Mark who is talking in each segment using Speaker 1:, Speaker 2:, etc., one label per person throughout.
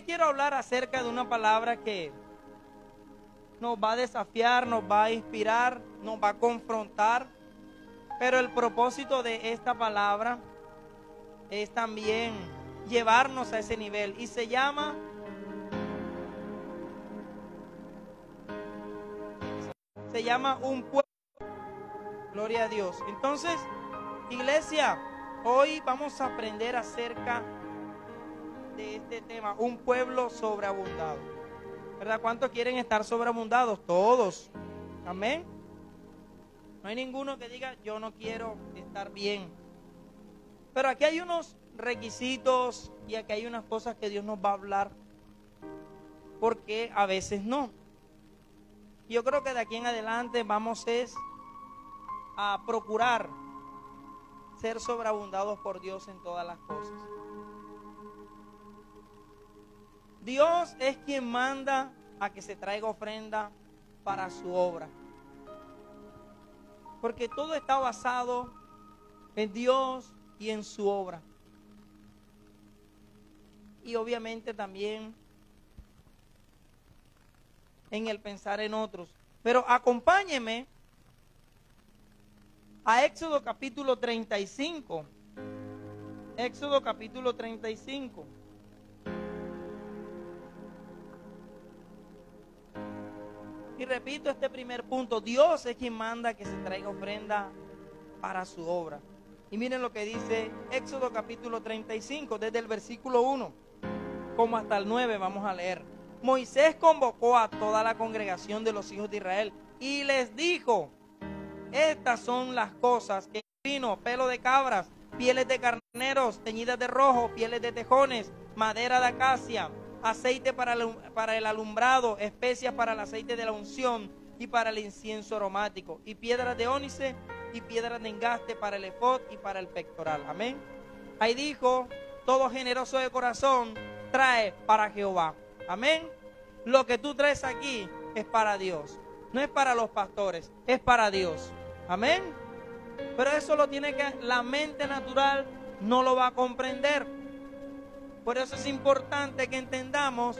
Speaker 1: hoy quiero hablar acerca de una palabra que nos va a desafiar, nos va a inspirar, nos va a confrontar. Pero el propósito de esta palabra es también llevarnos a ese nivel. Y se llama un pueblo. Gloria a Dios. Entonces, iglesia, hoy vamos a aprender acerca de este tema, un pueblo sobreabundado. ¿Verdad? ¿Cuántos quieren estar sobreabundados? Todos. Amén. No hay ninguno que diga, yo no quiero estar bien. Pero aquí hay unos requisitos y aquí hay unas cosas que Dios nos va a hablar, porque a veces no. Yo creo que de aquí en adelante vamos a procurar ser sobreabundados por Dios en todas las cosas. Dios es quien manda a que se traiga ofrenda para su obra. Porque todo está basado en Dios y en su obra. Y obviamente también en el pensar en otros. Pero acompáñeme a Éxodo capítulo 35. Éxodo capítulo 35. Y repito este primer punto, Dios es quien manda que se traiga ofrenda para su obra. Y miren lo que dice Éxodo capítulo 35, desde el versículo 1, como hasta el 9 vamos a leer. Moisés convocó a toda la congregación de los hijos de Israel y les dijo, estas son las cosas que vino, pelo de cabras, pieles de carneros teñidas de rojo, pieles de tejones, madera de acacia, aceite para el alumbrado, especias para el aceite de la unción y para el incienso aromático, y piedras de ónice y piedras de engaste para el efod y para el pectoral. Amén. Ahí dijo, todo generoso de corazón trae para Jehová. Amén. Lo que tú traes aquí es para Dios. No es para los pastores, es para Dios. Amén. Pero eso lo tiene que, la mente natural no lo va a comprender. Por eso es importante que entendamos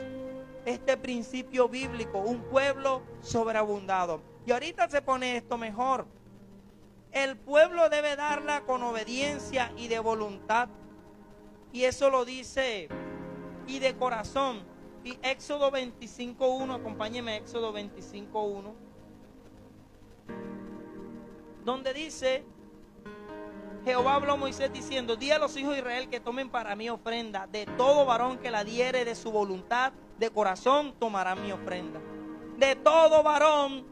Speaker 1: este principio bíblico, un pueblo sobreabundado. Y ahorita se pone esto mejor. El pueblo debe darla con obediencia y de voluntad. Y eso lo dice, y de corazón. Y Éxodo 25.1, acompáñeme a Éxodo 25.1, donde dice, Jehová habló a Moisés diciendo, di a los hijos de Israel que tomen para mí ofrenda, de todo varón que la diere de su voluntad, de corazón tomará mi ofrenda. De todo varón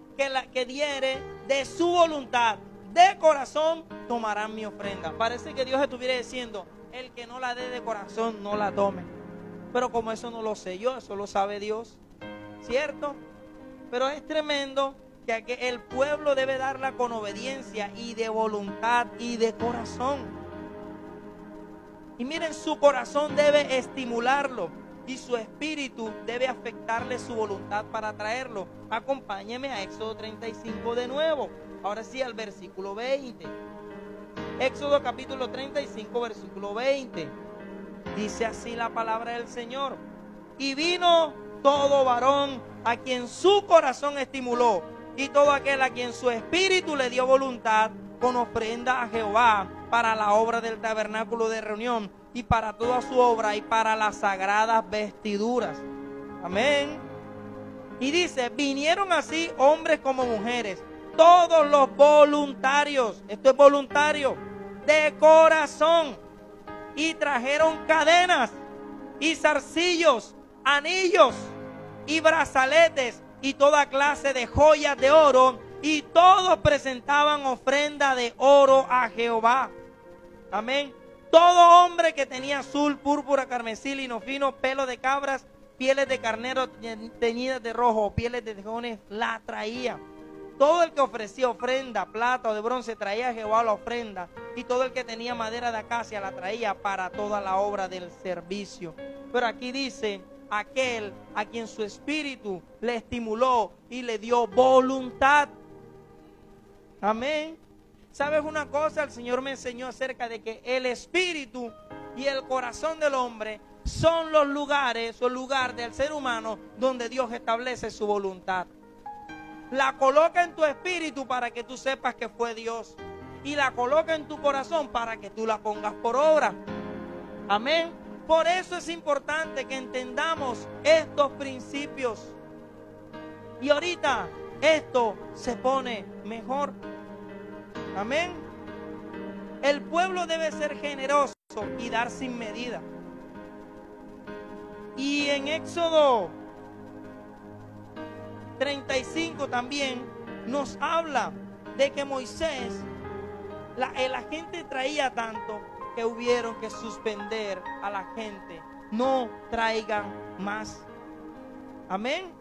Speaker 1: que diere de su voluntad, de corazón tomará mi ofrenda. Parece que Dios estuviera diciendo, el que no la dé de corazón no la tome. Pero como eso no lo sé yo, eso lo sabe Dios, ¿cierto? Pero es tremendo que el pueblo debe darla con obediencia y de voluntad y de corazón. Y miren, su corazón debe estimularlo y su espíritu debe afectarle su voluntad para traerlo. Acompáñeme a Éxodo 35 de nuevo. Ahora sí al versículo 20. Éxodo capítulo 35, versículo 20. Dice así la palabra del Señor. Y vino todo varón a quien su corazón estimuló, y todo aquel a quien su espíritu le dio voluntad, con ofrenda a Jehová para la obra del tabernáculo de reunión, y para toda su obra, y para las sagradas vestiduras. Amén. Y dice, vinieron así hombres como mujeres, todos los voluntarios, esto es voluntario, de corazón, y trajeron cadenas, y zarcillos, anillos, y brazaletes, y toda clase de joyas de oro, y todos presentaban ofrenda de oro a Jehová. Amén. Todo hombre que tenía azul, púrpura, carmesí, lino fino, pelo de cabras, pieles de carnero teñidas de rojo, pieles de tejones, la traía. Todo el que ofrecía ofrenda, plata o de bronce, traía a Jehová la ofrenda. Y todo el que tenía madera de acacia la traía para toda la obra del servicio. Pero aquí dice, aquel a quien su espíritu le estimuló y le dio voluntad. Amén. ¿Sabes una cosa? El Señor me enseñó acerca de que el espíritu y el corazón del hombre son los lugares o el lugar del ser humano donde Dios establece su voluntad. La coloca en tu espíritu para que tú sepas que fue Dios, y la coloca en tu corazón para que tú la pongas por obra. Amén. Por eso es importante que entendamos estos principios. Y ahorita esto se pone mejor. Amén. El pueblo debe ser generoso y dar sin medida. Y en Éxodo 35 también nos habla de que Moisés, la gente traía tanto que hubieron que suspender a la gente. No traigan más. Amén.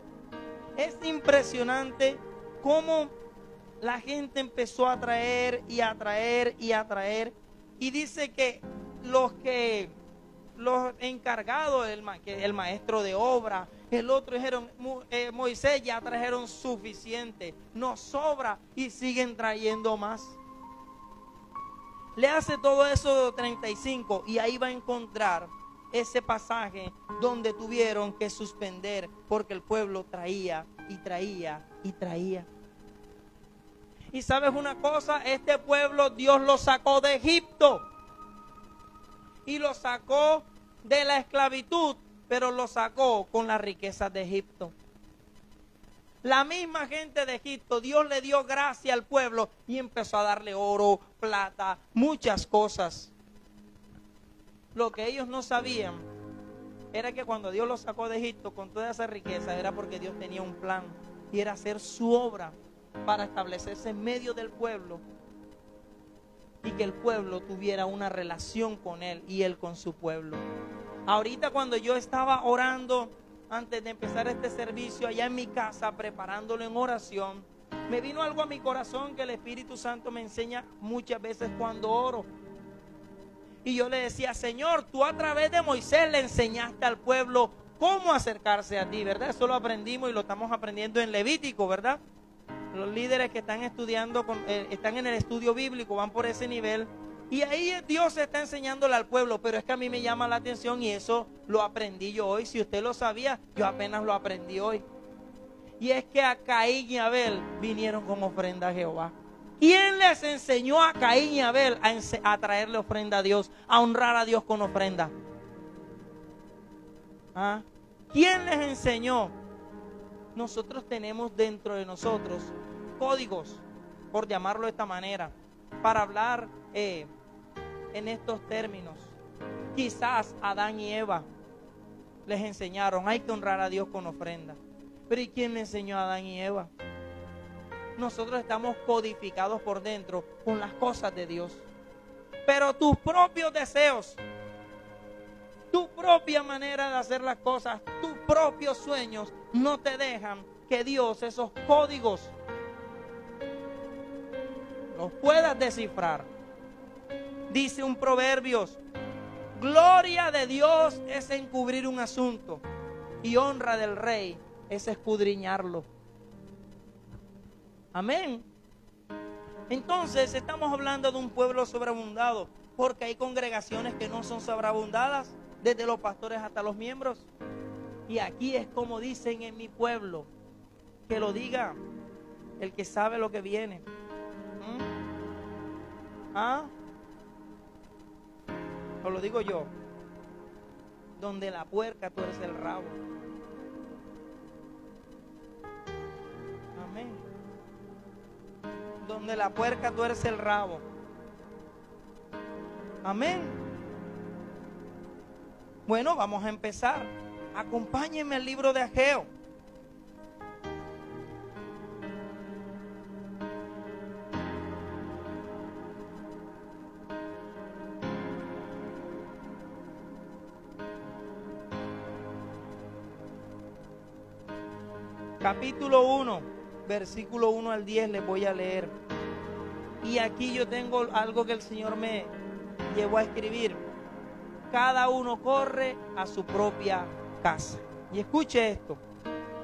Speaker 1: Es impresionante cómo la gente empezó a traer y a traer y a traer. Y dice que los encargados, el maestro de obra, el otro dijeron, Moisés, ya trajeron suficiente, nos sobra, y siguen trayendo más. Le hace todo eso 35 y ahí va a encontrar ese pasaje donde tuvieron que suspender porque el pueblo traía y traía y traía. Y sabes una cosa, este pueblo Dios lo sacó de Egipto y lo sacó de la esclavitud, pero lo sacó con las riquezas de Egipto. La misma gente de Egipto, Dios le dio gracia al pueblo y empezó a darle oro, plata, muchas cosas. Lo que ellos no sabían era que cuando Dios los sacó de Egipto con toda esa riqueza era porque Dios tenía un plan y era hacer su obra para establecerse en medio del pueblo y que el pueblo tuviera una relación con Él y Él con su pueblo. Ahorita cuando yo estaba orando antes de empezar este servicio allá en mi casa, preparándolo en oración, me vino algo a mi corazón que el Espíritu Santo me enseña muchas veces cuando oro. Y yo le decía, Señor, tú a través de Moisés le enseñaste al pueblo cómo acercarse a ti, ¿verdad? Eso lo aprendimos y lo estamos aprendiendo en Levítico, ¿verdad? Los líderes que están estudiando, están en el estudio bíblico, van por ese nivel. Y ahí Dios está enseñándole al pueblo, pero es que a mí me llama la atención y eso lo aprendí yo hoy. Si usted lo sabía, yo apenas lo aprendí hoy. Y es que a Caín y Abel vinieron con ofrenda a Jehová. ¿Quién les enseñó a Caín y Abel a traerle ofrenda a Dios, a honrar a Dios con ofrenda? ¿Ah? ¿Quién les enseñó? Nosotros tenemos dentro de nosotros códigos, por llamarlo de esta manera, para hablar en estos términos. Quizás Adán y Eva les enseñaron, hay que honrar a Dios con ofrenda. Pero ¿y quién le enseñó a Adán y Eva? Nosotros estamos codificados por dentro con las cosas de Dios. Pero tus propios deseos, tu propia manera de hacer las cosas, tus propios sueños no te dejan que Dios esos códigos los puedas descifrar. Dice un Proverbios, gloria de Dios es encubrir un asunto y honra del rey es escudriñarlo. Amén. Entonces estamos hablando de un pueblo sobreabundado, porque hay congregaciones que no son sobreabundadas, desde los pastores hasta los miembros. Y aquí es como dicen en mi pueblo, que lo diga el que sabe lo que viene. ¿Ah? O lo digo yo, donde la puerca tú eres el rabo. Amén. Donde la puerca tú eres el rabo. Amén. Bueno, vamos a empezar. Acompáñenme al libro de Ageo. Capítulo 1, versículo 1 al 10 les voy a leer. Y aquí yo tengo algo que el Señor me llevó a escribir. Cada uno corre a su propia casa. Y escuche esto.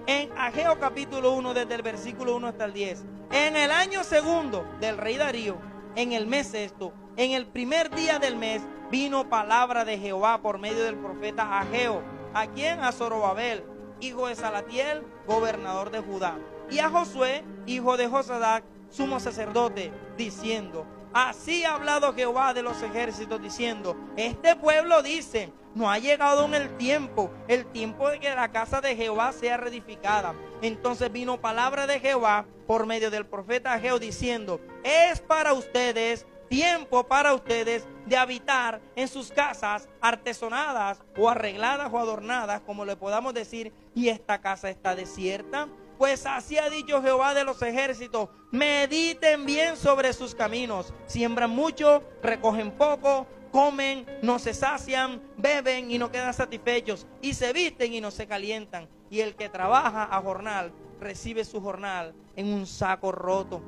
Speaker 1: En Ageo capítulo 1, desde el versículo 1 hasta el 10. En el año segundo del rey Darío, en el mes sexto, en el primer día del mes, vino palabra de Jehová por medio del profeta Ageo. ¿A quién? A Zorobabel, hijo de Salatiel, gobernador de Judá, y a Josué, hijo de Josadac, sumo sacerdote, diciendo: así ha hablado Jehová de los ejércitos, diciendo: este pueblo dice, no ha llegado aún el tiempo de que la casa de Jehová sea reedificada. Entonces vino palabra de Jehová por medio del profeta Ageo, diciendo: es para ustedes tiempo para ustedes de habitar en sus casas artesonadas o arregladas o adornadas, como le podamos decir, y esta casa está desierta. Pues así ha dicho Jehová de los ejércitos: mediten bien sobre sus caminos. Siembran mucho, recogen poco, comen, no se sacian, beben y no quedan satisfechos, y se visten y no se calientan. Y el que trabaja a jornal recibe su jornal en un saco roto.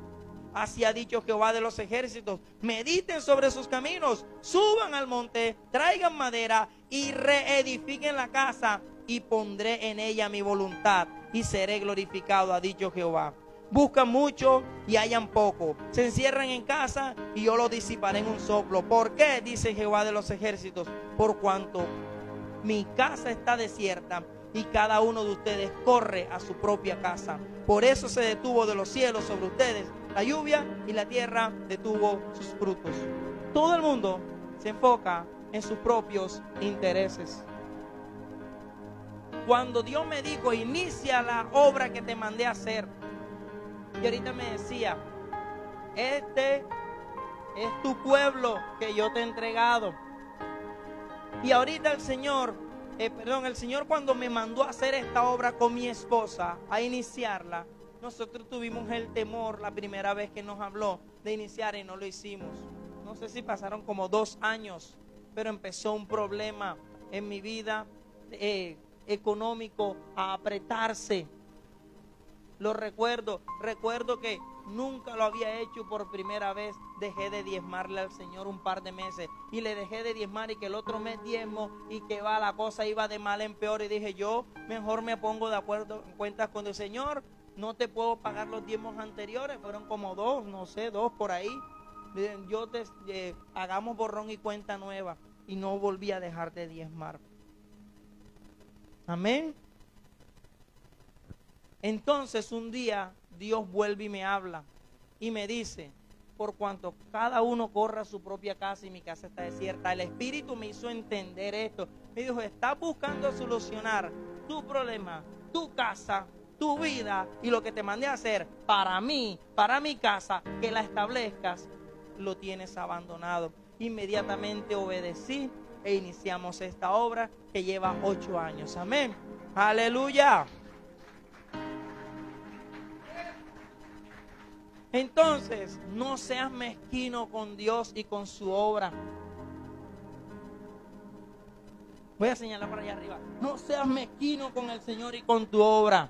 Speaker 1: Así ha dicho Jehová de los ejércitos: mediten sobre sus caminos, suban al monte, traigan madera y reedifiquen la casa, y pondré en ella mi voluntad y seré glorificado, ha dicho Jehová. Buscan mucho y hallan poco, se encierran en casa y yo lo disiparé en un soplo. ¿Por qué? Dice Jehová de los ejércitos: por cuanto mi casa está desierta y cada uno de ustedes corre a su propia casa. Por eso se detuvo de los cielos sobre ustedes la lluvia, y la tierra detuvo sus frutos. Todo el mundo se enfoca en sus propios intereses. Cuando Dios me dijo: inicia la obra que te mandé a hacer, y ahorita me decía: este es tu pueblo que yo te he entregado. Y ahorita el Señor cuando me mandó a hacer esta obra con mi esposa, a iniciarla, nosotros tuvimos el temor la primera vez que nos habló de iniciar y no lo hicimos. No sé si pasaron como 2 años, pero empezó un problema en mi vida económico a apretarse. Lo recuerdo que nunca lo había hecho. Por primera vez dejé de diezmarle al Señor un par de meses, y le dejé de diezmar, y que el otro mes diezmo, y que la cosa iba de mal en peor, y dije: yo mejor me pongo de acuerdo en cuentas con el Señor, no te puedo pagar los diezmos anteriores, fueron como 2, no sé, 2 por ahí, hagamos borrón y cuenta nueva, y no volví a dejar de diezmar. Amén. Entonces un día Dios vuelve y me habla y me dice: por cuanto cada uno corra a su propia casa y mi casa está desierta. El Espíritu me hizo entender esto. Me dijo: estás buscando solucionar tu problema, tu casa, tu vida, y lo que te mandé a hacer para mí, para mi casa, que la establezcas, lo tienes abandonado. Inmediatamente obedecí e iniciamos esta obra que lleva 8 años. Amén. Aleluya. Entonces, no seas mezquino con Dios y con su obra. Voy a señalar para allá arriba. No seas mezquino con el Señor y con tu obra.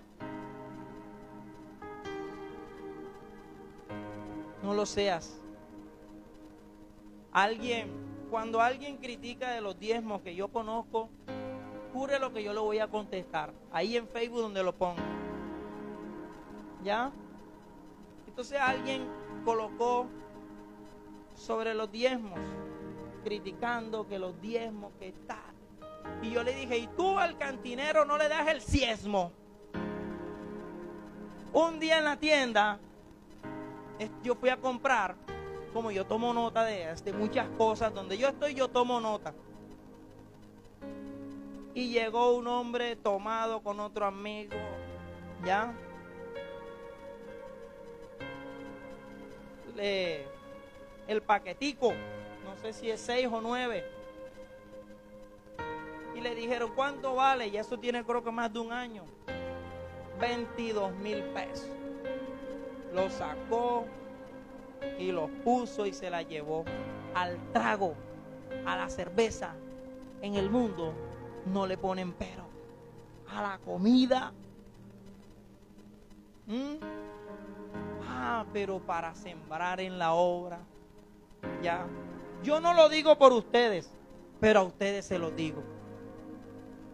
Speaker 1: No lo seas. Cuando alguien critica de los diezmos que yo conozco, jure lo que yo le voy a contestar. Ahí en Facebook donde lo pongo. ¿Ya? Entonces alguien colocó sobre los diezmos, criticando que los diezmos, que tal. Y yo le dije: ¿y tú al cantinero no le das el diezmo? Un día en la tienda, yo fui a comprar, como yo tomo nota de muchas cosas, donde yo estoy yo tomo nota. Y llegó un hombre tomado con otro amigo, ¿ya? El paquetico, no sé si es 6 o 9, y le dijeron: ¿cuánto vale? Y eso tiene, creo que más de 1 año. 22,000 pesos. Lo sacó y lo puso y se la llevó. Al trago, a la cerveza, en el mundo no le ponen pero. A la comida, pero para sembrar en la obra, ya. Yo no lo digo por ustedes, pero a ustedes se los digo.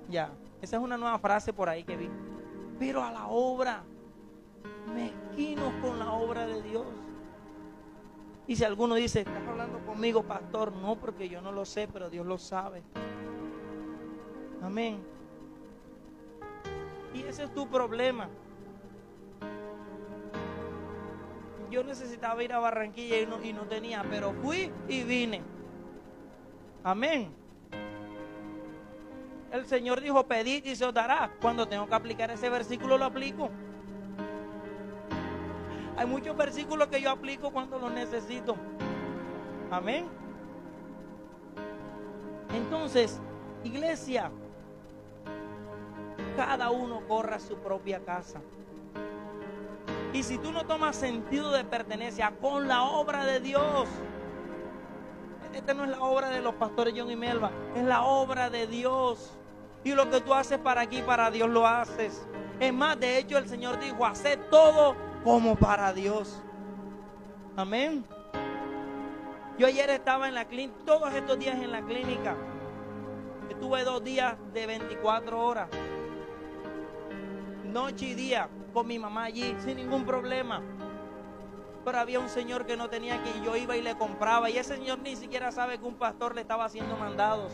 Speaker 1: Ya, esa es una nueva frase por ahí que vi. Pero a la obra, mezquinos con la obra de Dios. Y si alguno dice, ¿estás hablando conmigo, pastor? No, porque yo no lo sé, pero Dios lo sabe. Amén. Y ese es tu problema. Yo necesitaba ir a Barranquilla y no tenía, pero fui y vine. Amén. El Señor dijo, pedid y se os dará. Cuando tengo que aplicar ese versículo, lo aplico. Hay muchos versículos que yo aplico cuando los necesito. Amén. Entonces, iglesia, cada uno corra a su propia casa. Y si tú no tomas sentido de pertenencia con la obra de Dios, esta no es la obra de los pastores John y Melba, es la obra de Dios. Y lo que tú haces para aquí, para Dios lo haces. Es más, de hecho el Señor dijo, haced todo como para Dios. Amén. Yo ayer estaba en la clínica, todos estos días en la clínica. Estuve 2 días de 24 horas. Noche y día con mi mamá allí, sin ningún problema. Pero había un señor que no tenía que yo iba y le compraba. Y ese señor ni siquiera sabe que un pastor le estaba haciendo mandados.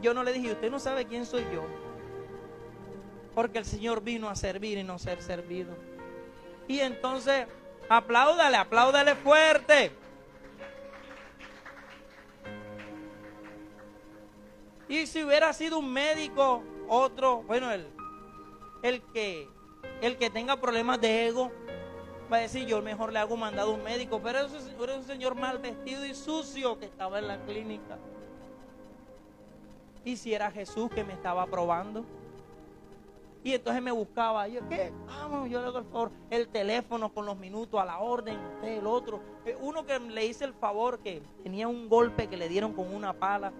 Speaker 1: Yo no le dije, usted no sabe quién soy yo. Porque el Señor vino a servir y no ser servido. Y entonces, apláudale fuerte. Y si hubiera sido un médico, otro, bueno, el que tenga problemas de ego, va a decir, yo mejor le hago mandado a un médico. Pero eso era un señor mal vestido y sucio que estaba en la clínica. Y si era Jesús que me estaba probando. Y entonces me buscaba. Yo, ¿qué? Vamos, yo le doy el favor. El teléfono con los minutos a la orden. El otro. Uno que le hice el favor, que tenía un golpe que le dieron con una pala.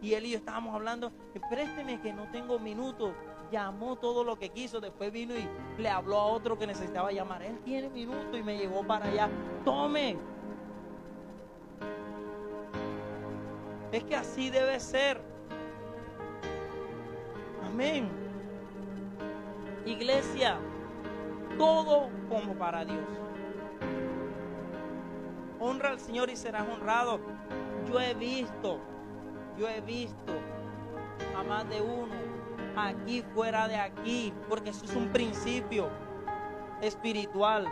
Speaker 1: Y él y yo estábamos hablando. Présteme que no tengo minutos. Llamó todo lo que quiso. Después vino y le habló a otro que necesitaba llamar. Él tiene minutos y me llevó para allá. Tome. Es que así debe ser. Amén. Iglesia, todo como para Dios. Honra al Señor y serás honrado. Yo he visto a más de uno, aquí, fuera de aquí, porque eso es un principio espiritual,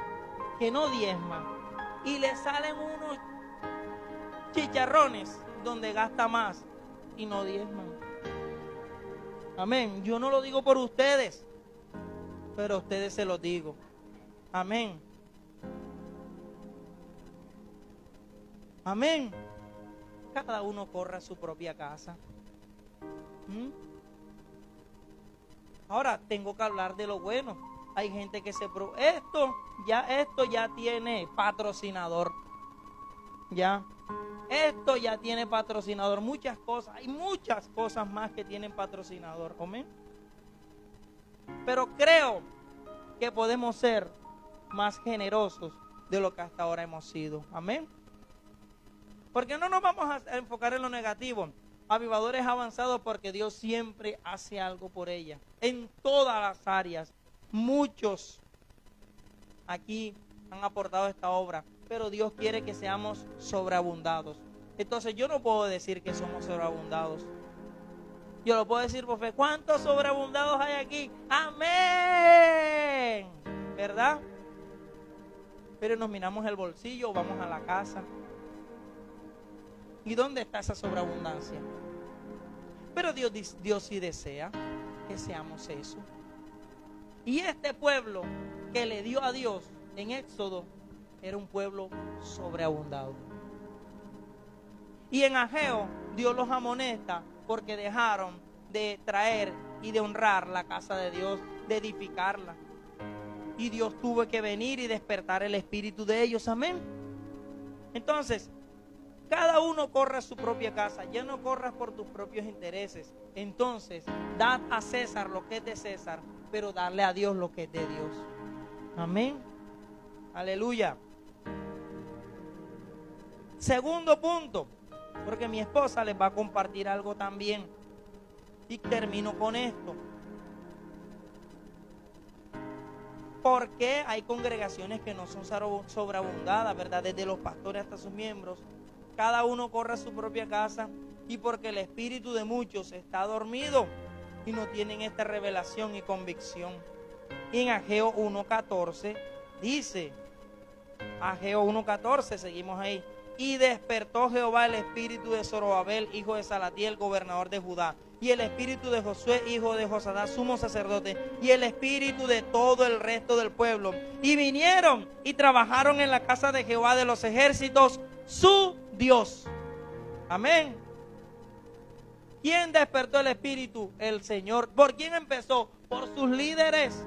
Speaker 1: que no diezma. Y le salen unos chicharrones donde gasta más y no diezman. Amén. Yo no lo digo por ustedes, pero a ustedes se los digo. Amén. Amén. Cada uno corra a su propia casa. Ahora tengo que hablar de lo bueno. Hay gente que esto ya tiene patrocinador. Ya. Esto ya tiene patrocinador. Muchas cosas. Hay muchas cosas más que tienen patrocinador. Amén. Pero creo que podemos ser más generosos de lo que hasta ahora hemos sido. Amén. Porque no nos vamos a enfocar en lo negativo. Avivadores avanzados porque Dios siempre hace algo por ella. En todas las áreas. Muchos aquí han aportado esta obra. Pero Dios quiere que seamos sobreabundados. Entonces yo no puedo decir que somos sobreabundados. Yo lo puedo decir por fe. ¿Cuántos sobreabundados hay aquí? ¡Amén! ¿Verdad? Pero nos miramos el bolsillo, vamos a la casa. ¿Y dónde está esa sobreabundancia? Pero Dios sí desea que seamos eso. Y este pueblo que le dio a Dios en Éxodo era un pueblo sobreabundado. Y en Ageo Dios los amonesta porque dejaron de traer y de honrar la casa de Dios, de edificarla. Y Dios tuvo que venir y despertar el espíritu de ellos. Amén. Entonces, cada uno corre a su propia casa. Ya no corras por tus propios intereses. Entonces, dad a César lo que es de César, pero darle a Dios lo que es de Dios. Amén. Aleluya. Segundo punto, porque mi esposa les va a compartir algo también. Y termino con esto. Porque hay congregaciones que no son sobreabundadas, ¿verdad? Desde los pastores hasta sus miembros. Cada uno corre a su propia casa. Y porque el espíritu de muchos está dormido y no tienen esta revelación y convicción. Y en Ageo 1:14 dice, Ageo 1:14, seguimos ahí. Y despertó Jehová el espíritu de Zorobabel, hijo de Salatiel, gobernador de Judá, y el espíritu de Josué, hijo de Josadá, sumo sacerdote, y el espíritu de todo el resto del pueblo. Y vinieron y trabajaron en la casa de Jehová de los ejércitos, su Dios. Amén. ¿Quién despertó el espíritu? El Señor. ¿Por quién empezó? Por sus líderes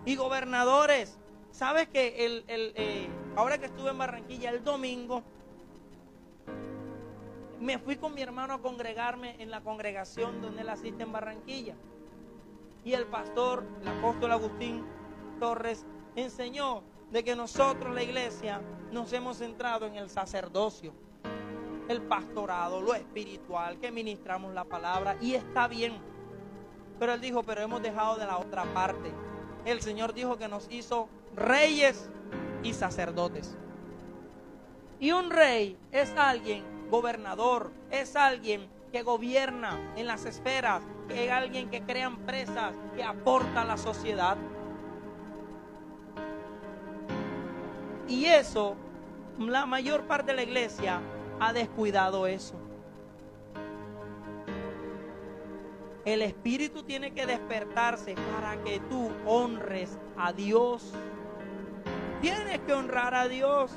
Speaker 1: y gobernadores. ¿Sabes que ahora que estuve en Barranquilla el domingo, me fui con mi hermano a congregarme en la congregación donde él asiste en Barranquilla? Y el pastor, el apóstol Agustín Torres, enseñó de que nosotros, la iglesia, nos hemos centrado en el sacerdocio, el pastorado, lo espiritual, que ministramos la palabra, y está bien. Pero él dijo, pero hemos dejado de la otra parte. El Señor dijo que nos hizo reyes y sacerdotes. Y un rey es alguien gobernador, es alguien que gobierna en las esferas, que es alguien que crea empresas, que aporta a la sociedad. Y eso, la mayor parte de la iglesia ha descuidado eso. El espíritu tiene que despertarse para que tú honres a Dios. Tienes que honrar a Dios.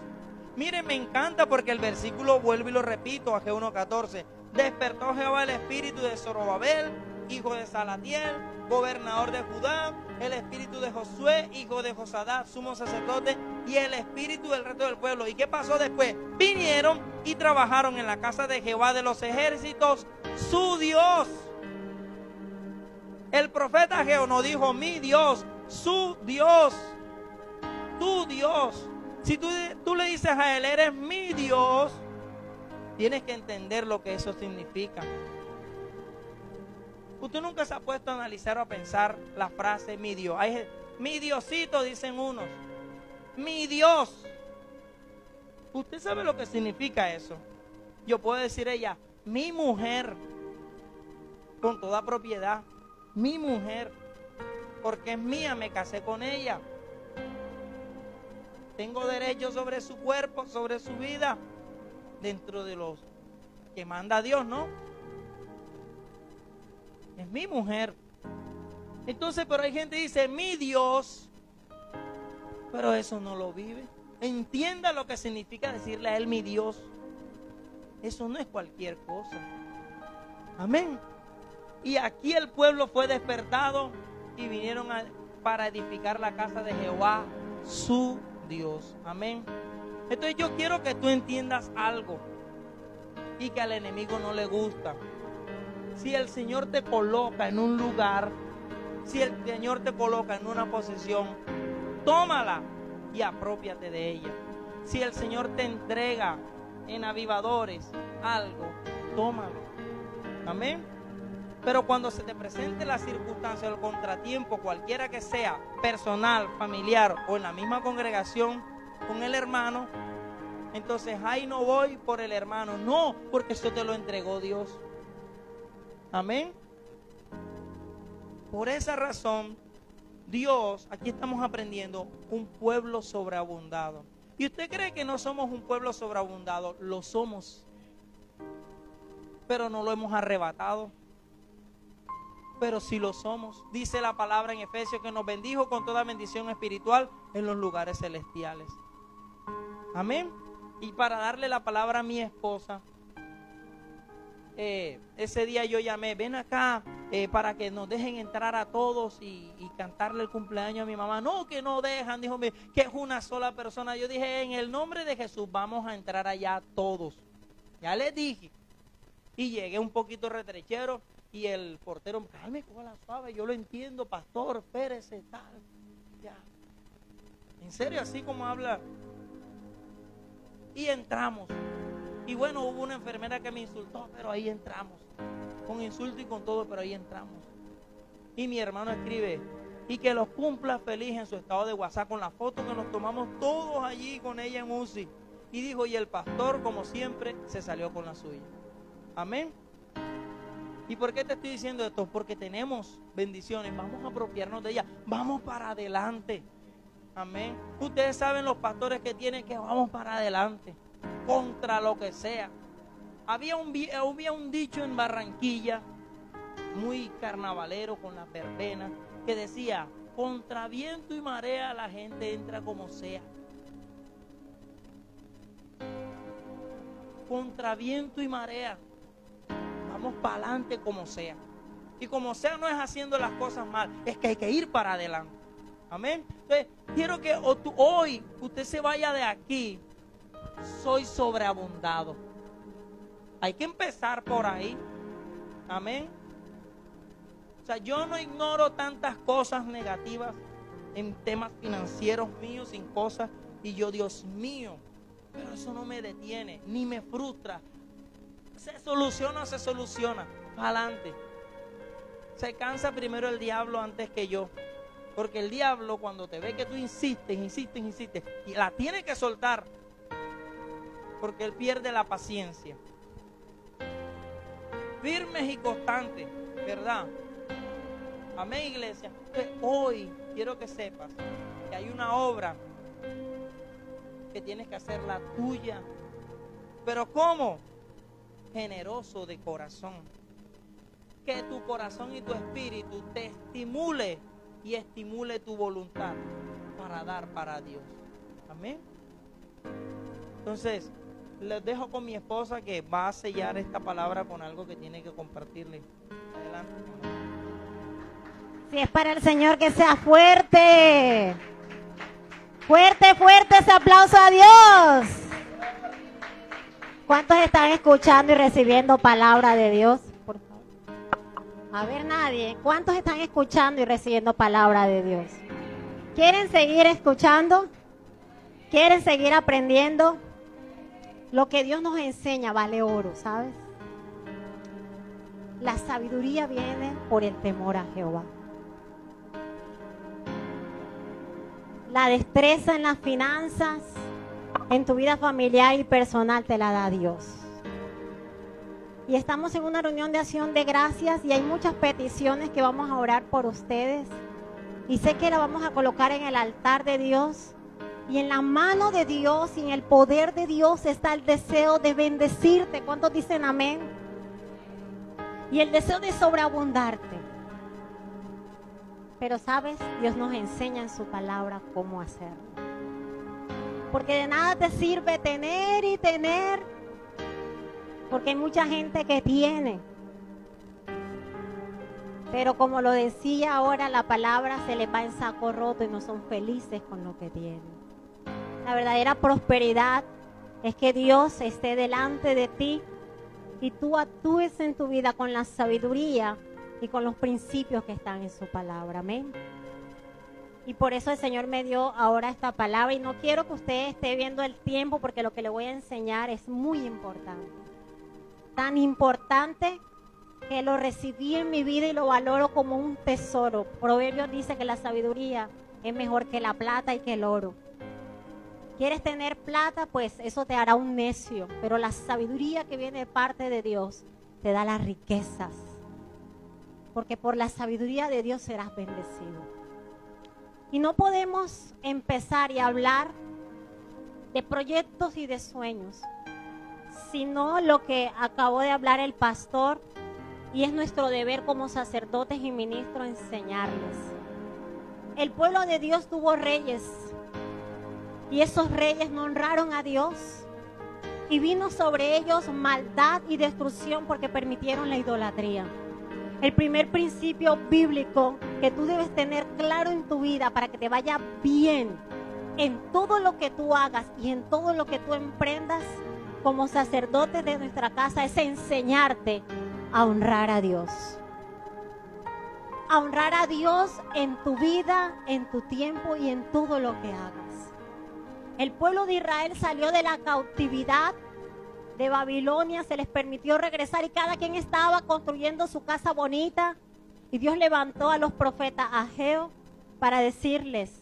Speaker 1: Miren, me encanta porque el versículo, vuelvo y lo repito, Ageo 1:14. Despertó Jehová el espíritu de Zorobabel, hijo de Salatiel, gobernador de Judá, el espíritu de Josué, hijo de Josadá, sumo sacerdote, y el espíritu del resto del pueblo. ¿Y qué pasó después? Vinieron y trabajaron en la casa de Jehová de los ejércitos, su Dios. El profeta Ageo no dijo mi Dios, su Dios, tu Dios. Si tú le dices a él, eres mi Dios, tienes que entender lo que eso significa. Usted nunca se ha puesto a analizar o a pensar la frase mi Dios. Mi Diosito, dicen unos. Mi Dios. ¿Usted sabe lo que significa eso? Yo puedo decir ella, mi mujer, con toda propiedad. Mi mujer, porque es mía, me casé con ella. Tengo derecho sobre su cuerpo, sobre su vida, dentro de los que manda Dios, ¿no? Es mi mujer. Entonces, pero hay gente que dice, mi Dios, pero eso no lo vive. Entienda lo que significa decirle a él, mi Dios. Eso no es cualquier cosa. Amén. Y aquí el pueblo fue despertado y vinieron para edificar la casa de Jehová, su Dios. Amén. Entonces yo quiero que tú entiendas algo y que al enemigo no le gusta. Si el Señor te coloca en un lugar, si el Señor te coloca en una posición, tómala y aprópiate de ella. Si el Señor te entrega en avivadores algo, tómalo. Amén. Pero cuando se te presente la circunstancia o el contratiempo, cualquiera que sea, personal, familiar o en la misma congregación con el hermano, entonces ahí no voy por el hermano, no, porque eso te lo entregó Dios. Amén. Por esa razón, Dios, aquí estamos aprendiendo, un pueblo sobreabundado. ¿Y usted cree que no somos un pueblo sobreabundado? Lo somos, pero no lo hemos arrebatado. Pero sí lo somos. Dice la palabra en Efesios que nos bendijo con toda bendición espiritual en los lugares celestiales. Amén. Y para darle la palabra a mi esposa, ese día yo llamé, ven acá para que nos dejen entrar a todos y cantarle el cumpleaños a mi mamá. No, que no dejan, dijo que es una sola persona. Yo dije, en el nombre de Jesús vamos a entrar allá todos. Ya les dije. Y llegué un poquito retrechero. Y el portero, calme, coja suave, yo lo entiendo, pastor, espérese, tal. Ya. En serio, así como habla. Y entramos. Y bueno, hubo una enfermera que me insultó, pero ahí entramos. Con insulto y con todo, pero ahí entramos. Y mi hermano escribe, y que los cumpla feliz en su estado de WhatsApp con la foto que nos tomamos todos allí con ella en UCI. Y dijo, y el pastor, como siempre, se salió con la suya. Amén. ¿Y por qué te estoy diciendo esto? Porque tenemos bendiciones, vamos a apropiarnos de ellas, vamos para adelante. Amén. Ustedes saben los pastores que tienen que vamos para adelante, contra lo que sea. Había un dicho en Barranquilla, muy carnavalero con las verbenas, que decía, contra viento y marea la gente entra como sea. Contra viento y marea, vamos para adelante como sea. Y como sea no es haciendo las cosas mal, es que hay que ir para adelante. Amén. Entonces, quiero que hoy usted se vaya de aquí, soy sobreabundado. Hay que empezar por ahí. Amén. O sea, yo no ignoro tantas cosas negativas en temas financieros míos, sin cosas, y yo, Dios mío, pero eso no me detiene, ni me frustra. Se soluciona, para adelante. Se cansa primero el diablo antes que yo, porque el diablo cuando te ve que tú insistes, y la tiene que soltar, porque él pierde la paciencia. Firmes y constantes, ¿verdad? Amén, iglesia. Entonces, hoy quiero que sepas que hay una obra que tienes que hacer la tuya. ¿Pero cómo? Generoso de corazón. Que tu corazón y tu espíritu te estimule y estimule tu voluntad para dar para Dios. Amén. Entonces, les dejo con mi esposa que va a sellar esta palabra con algo que tiene que compartirle. Adelante.
Speaker 2: Si es para el Señor, que sea fuerte. Fuerte ese aplauso a Dios. ¿Cuántos están escuchando y recibiendo palabra de Dios? Por favor. A ver, nadie. ¿Cuántos están escuchando y recibiendo palabra de Dios? ¿Quieren seguir escuchando? ¿Quieren seguir aprendiendo? Lo que Dios nos enseña vale oro, ¿sabes? La sabiduría viene por el temor a Jehová. La destreza en las finanzas, en tu vida familiar y personal te la da Dios. Y estamos en una reunión de acción de gracias y hay muchas peticiones que vamos a orar por ustedes. Y sé que la vamos a colocar en el altar de Dios. Y en la mano de Dios y en el poder de Dios está el deseo de bendecirte. ¿Cuántos dicen amén? Y el deseo de sobreabundarte. Pero sabes, Dios nos enseña en su palabra cómo hacerlo. Porque de nada te sirve tener y tener. Porque hay mucha gente que tiene. Pero como lo decía ahora la palabra, se les va en saco roto y no son felices con lo que tienen. La verdadera prosperidad es que Dios esté delante de ti y tú actúes en tu vida con la sabiduría y con los principios que están en su palabra. Amén. Y por eso el Señor me dio ahora esta palabra. Y no quiero que usted esté viendo el tiempo, porque lo que le voy a enseñar es muy importante. Tan importante que lo recibí en mi vida y lo valoro como un tesoro. Proverbios dice que la sabiduría es mejor que la plata y que el oro. ¿Quieres tener plata? Pues eso te hará un necio. Pero la sabiduría que viene de parte de Dios te da las riquezas. Porque por la sabiduría de Dios serás bendecido. Y no podemos empezar y hablar de proyectos y de sueños, sino lo que acabó de hablar el pastor, y es nuestro deber como sacerdotes y ministros enseñarles. El pueblo de Dios tuvo reyes, y esos reyes no honraron a Dios, y vino sobre ellos maldad y destrucción porque permitieron la idolatría. El primer principio bíblico que tú debes tener claro en tu vida para que te vaya bien en todo lo que tú hagas y en todo lo que tú emprendas como sacerdotes de nuestra casa es enseñarte a honrar a Dios. A honrar a Dios en tu vida, en tu tiempo y en todo lo que hagas. El pueblo de Israel salió de la cautividad de Babilonia, se les permitió regresar y cada quien estaba construyendo su casa bonita. Y Dios levantó a los profetas Ageo para decirles,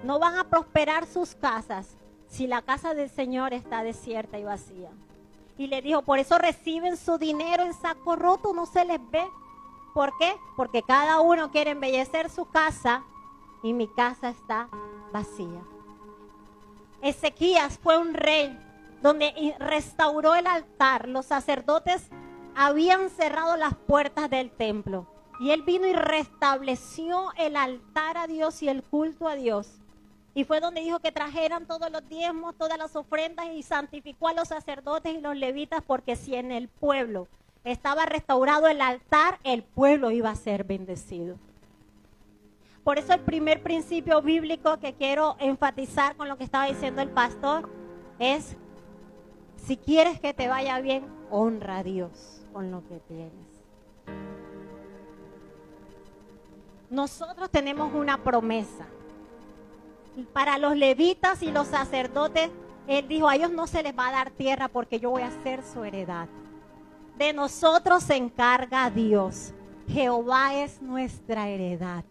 Speaker 2: no van a prosperar sus casas si la casa del Señor está desierta y vacía. Y le dijo, por eso reciben su dinero en saco roto, no se les ve. ¿Por qué? Porque cada uno quiere embellecer su casa y mi casa está vacía. Ezequías fue un rey donde restauró el altar. Los sacerdotes habían cerrado las puertas del templo y él vino y restableció el altar a Dios y el culto a Dios. Y fue donde dijo que trajeran todos los diezmos, todas las ofrendas, y santificó a los sacerdotes y los levitas, porque si en el pueblo estaba restaurado el altar, el pueblo iba a ser bendecido. Por eso el primer principio bíblico que quiero enfatizar con lo que estaba diciendo el pastor es, si quieres que te vaya bien, honra a Dios con lo que tienes. Nosotros tenemos una promesa. Para los levitas y los sacerdotes, él dijo, a ellos no se les va a dar tierra porque yo voy a ser su heredad. De nosotros se encarga Dios. Jehová es nuestra heredad.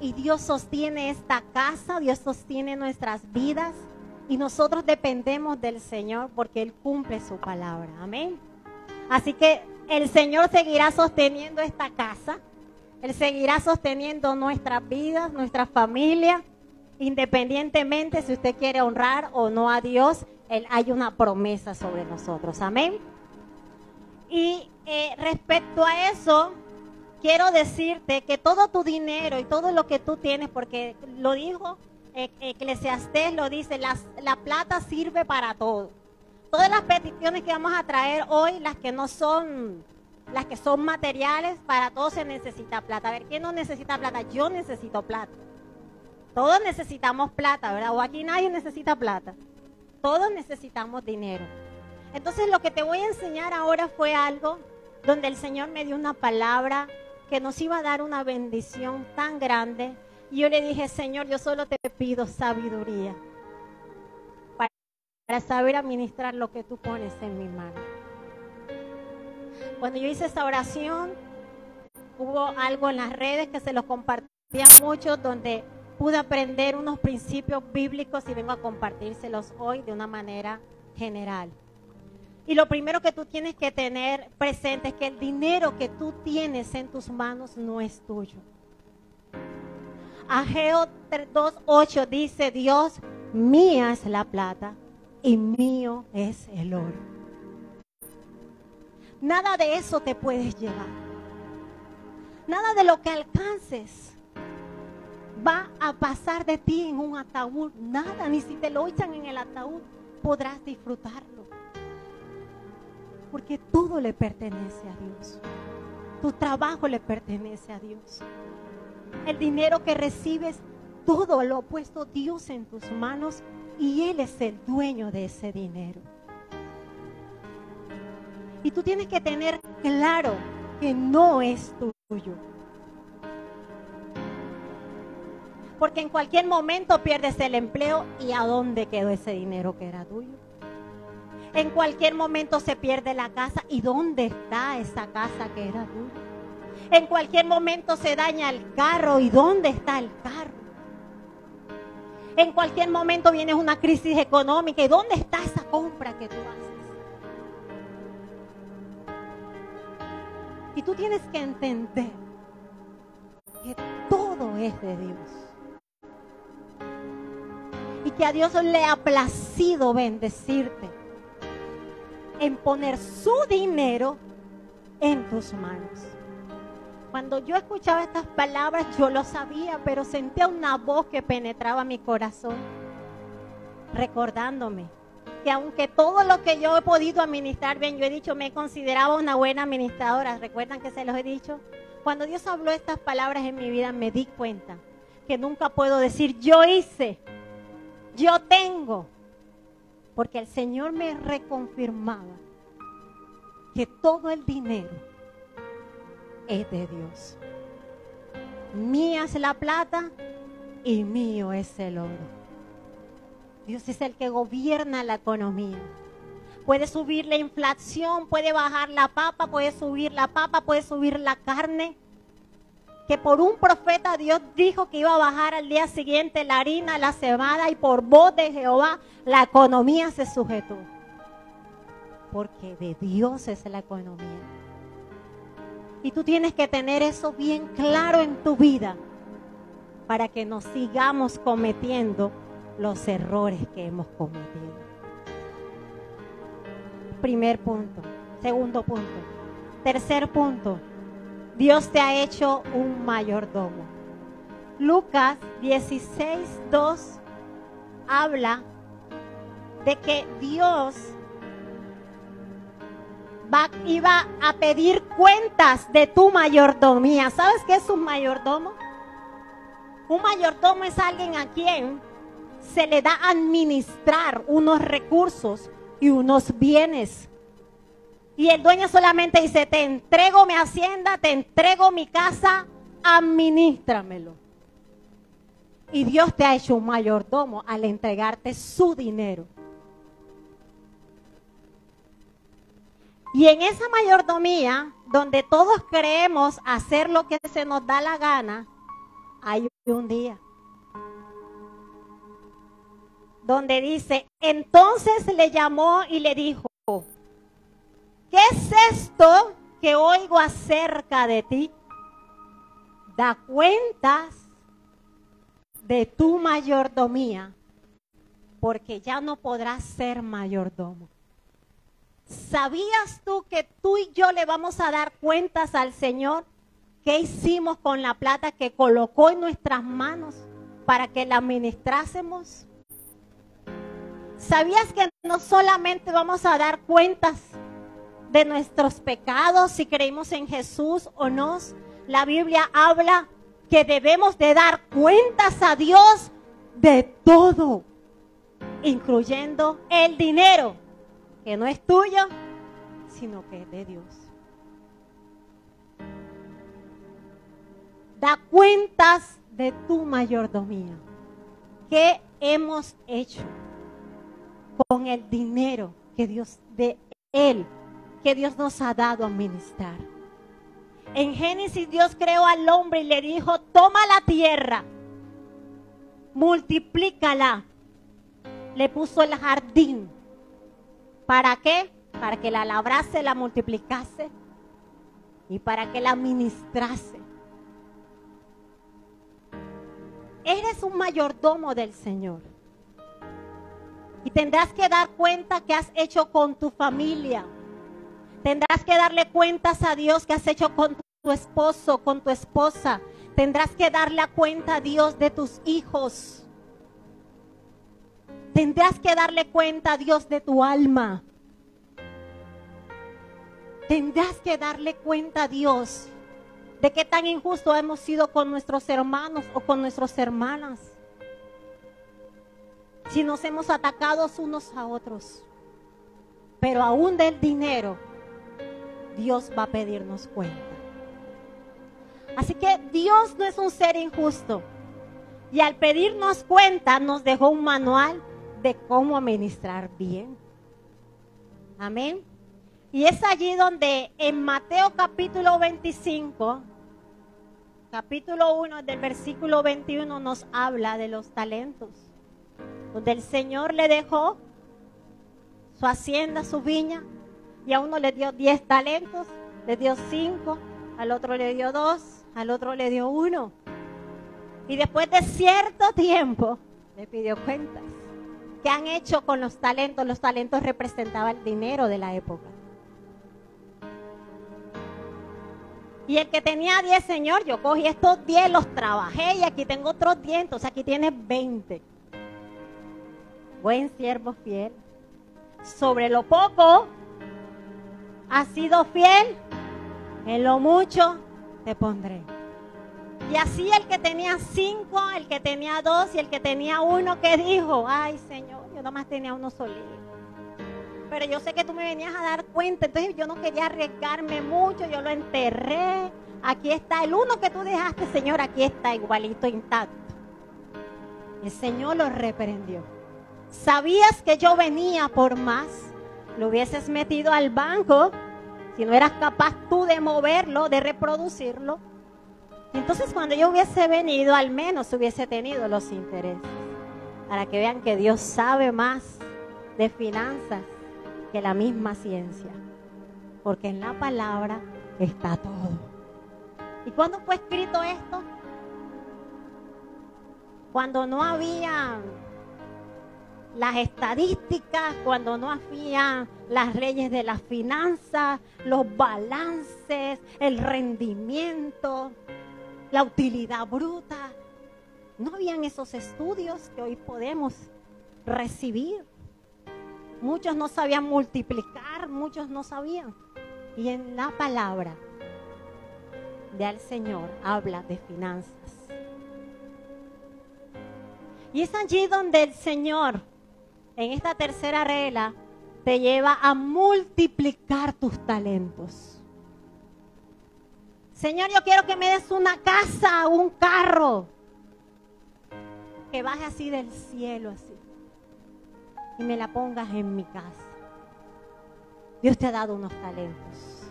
Speaker 2: Y Dios sostiene esta casa, Dios sostiene nuestras vidas. Y nosotros dependemos del Señor porque Él cumple su palabra. Amén. Así que el Señor seguirá sosteniendo esta casa. Él seguirá sosteniendo nuestras vidas, nuestra familia. Independientemente si usted quiere honrar o no a Dios, hay una promesa sobre nosotros. Amén. Y respecto a eso, quiero decirte que todo tu dinero y todo lo que tú tienes, porque lo dijo Eclesiastés, lo dice, la plata sirve para todo. Todas las peticiones que vamos a traer hoy, las que son materiales, para todo se necesita plata. A ver, ¿quién no necesita plata? Yo necesito plata. Todos necesitamos plata, ¿verdad? O aquí nadie necesita plata. Todos necesitamos dinero. Entonces lo que te voy a enseñar ahora fue algo donde el Señor me dio una palabra que nos iba a dar una bendición tan grande. Y yo le dije, Señor, yo solo te pido sabiduría para saber administrar lo que tú pones en mi mano. Cuando yo hice esa oración, hubo algo en las redes que se los compartía mucho, donde pude aprender unos principios bíblicos y vengo a compartírselos hoy de una manera general. Y lo primero que tú tienes que tener presente es que el dinero que tú tienes en tus manos no es tuyo. Ageo 2:8 dice, Dios, mía es la plata y mío es el oro. Nada de eso te puedes llevar. Nada de lo que alcances va a pasar de ti en un ataúd. Nada, ni si te lo echan en el ataúd podrás disfrutarlo. Porque todo le pertenece a Dios. Tu trabajo le pertenece a Dios. El dinero que recibes, todo lo ha puesto Dios en tus manos y Él es el dueño de ese dinero. Y tú tienes que tener claro que no es tuyo. Porque en cualquier momento pierdes el empleo y ¿a dónde quedó ese dinero que era tuyo? En cualquier momento se pierde la casa y ¿dónde está esa casa que era tuya? En cualquier momento se daña el carro y ¿dónde está el carro? En cualquier momento viene una crisis económica y ¿dónde está esa compra que tú haces? Y tú tienes que entender que todo es de Dios. Y que a Dios le ha placido bendecirte en poner su dinero en tus manos. Cuando yo escuchaba estas palabras, yo lo sabía, pero sentía una voz que penetraba mi corazón, recordándome que aunque todo lo que yo he podido administrar bien, yo he dicho, me consideraba una buena administradora. ¿Recuerdan que se los he dicho? Cuando Dios habló estas palabras en mi vida, me di cuenta que nunca puedo decir, yo hice, yo tengo, porque el Señor me reconfirmaba que todo el dinero es de Dios. Mía es la plata y mío es el oro. Dios es el que gobierna la economía. Puede subir la inflación, puede bajar la papa, puede subir la carne, que por un profeta Dios dijo que iba a bajar al día siguiente la harina, la cebada, y por voz de Jehová la economía se sujetó. Porque de Dios es la economía. Y tú tienes que tener eso bien claro en tu vida para que no sigamos cometiendo los errores que hemos cometido. Primer punto. Segundo punto. Tercer punto. Dios te ha hecho un mayordomo. Lucas 16:2 habla de que Dios iba a pedir cuentas de tu mayordomía. ¿Sabes qué es un mayordomo? Un mayordomo es alguien a quien se le da a administrar unos recursos y unos bienes. Y el dueño solamente dice: te entrego mi hacienda, te entrego mi casa, administramelo. Y Dios te ha hecho un mayordomo al entregarte su dinero. Y en esa mayordomía, donde todos creemos hacer lo que se nos da la gana, hay un día donde dice: entonces le llamó y le dijo: ¿qué es esto que oigo acerca de ti? Da cuentas de tu mayordomía, porque ya no podrás ser mayordomo. ¿Sabías tú que tú y yo le vamos a dar cuentas al Señor? ¿Qué hicimos con la plata que colocó en nuestras manos para que la administrásemos? ¿Sabías que no solamente vamos a dar cuentas de nuestros pecados, si creímos en Jesús o no? La Biblia habla que debemos de dar cuentas a Dios de todo, incluyendo el dinero, que no es tuyo, sino que es de Dios. Da cuentas de tu mayordomía. ¿Qué hemos hecho con el dinero que Dios que Dios nos ha dado a administrar? En Génesis, Dios creó al hombre y le dijo: toma la tierra, multiplícala. Le puso el jardín. ¿Para qué? Para que la labrase, la multiplicase y para que la administrase. Eres un mayordomo del Señor. Y tendrás que dar cuenta qué has hecho con tu familia. Tendrás que darle cuentas a Dios qué has hecho con tu esposo, con tu esposa. Tendrás que darle cuenta a Dios de tus hijos. Tendrás que darle cuenta a Dios de tu alma. Tendrás que darle cuenta a Dios de qué tan injusto hemos sido con nuestros hermanos o con nuestras hermanas. Si nos hemos atacado unos a otros. Pero aún del dinero, Dios va a pedirnos cuenta. Así que Dios no es un ser injusto. Y al pedirnos cuenta, nos dejó un manual de cómo administrar bien. Amén. Y es allí donde en Mateo capítulo 25, capítulo 1 del versículo 21 nos habla de los talentos. Donde el Señor le dejó su hacienda, su viña, y a uno le dio 10 talentos, le dio 5, al otro le dio 2, al otro le dio 1. Y después de cierto tiempo le pidió cuentas. ¿Qué han hecho con los talentos? Los talentos representaban el dinero de la época. Y el que tenía 10, Señor, yo cogí estos 10, los trabajé y aquí tengo otros 10, entonces aquí tienes 20. Buen siervo fiel. Sobre lo poco has sido fiel, en lo mucho te pondré. Y así el que tenía 5, el que tenía 2 y el que tenía 1, que dijo: ay, Señor, yo nomás tenía uno solito. Pero yo sé que tú me venías a dar cuenta, entonces yo no quería arriesgarme mucho, yo lo enterré. Aquí está el 1 que tú dejaste, Señor, aquí está igualito, intacto. El Señor lo reprendió. ¿Sabías que yo venía por más? Lo hubieses metido al banco, si no eras capaz tú de moverlo, de reproducirlo. Y entonces cuando yo hubiese venido, al menos hubiese tenido los intereses. Para que vean que Dios sabe más de finanzas que la misma ciencia. Porque en la palabra está todo. ¿Y cuándo fue escrito esto? Cuando no había las estadísticas, cuando no había las leyes de las finanzas, los balances, el rendimiento, la utilidad bruta. No habían esos estudios que hoy podemos recibir. Muchos no sabían multiplicar, muchos no sabían. Y en la palabra del Señor habla de finanzas. Y es allí donde el Señor, en esta tercera regla, te lleva a multiplicar tus talentos. Señor, yo quiero que me des una casa, un carro, que baje así del cielo, así, y me la pongas en mi casa. Dios te ha dado unos talentos,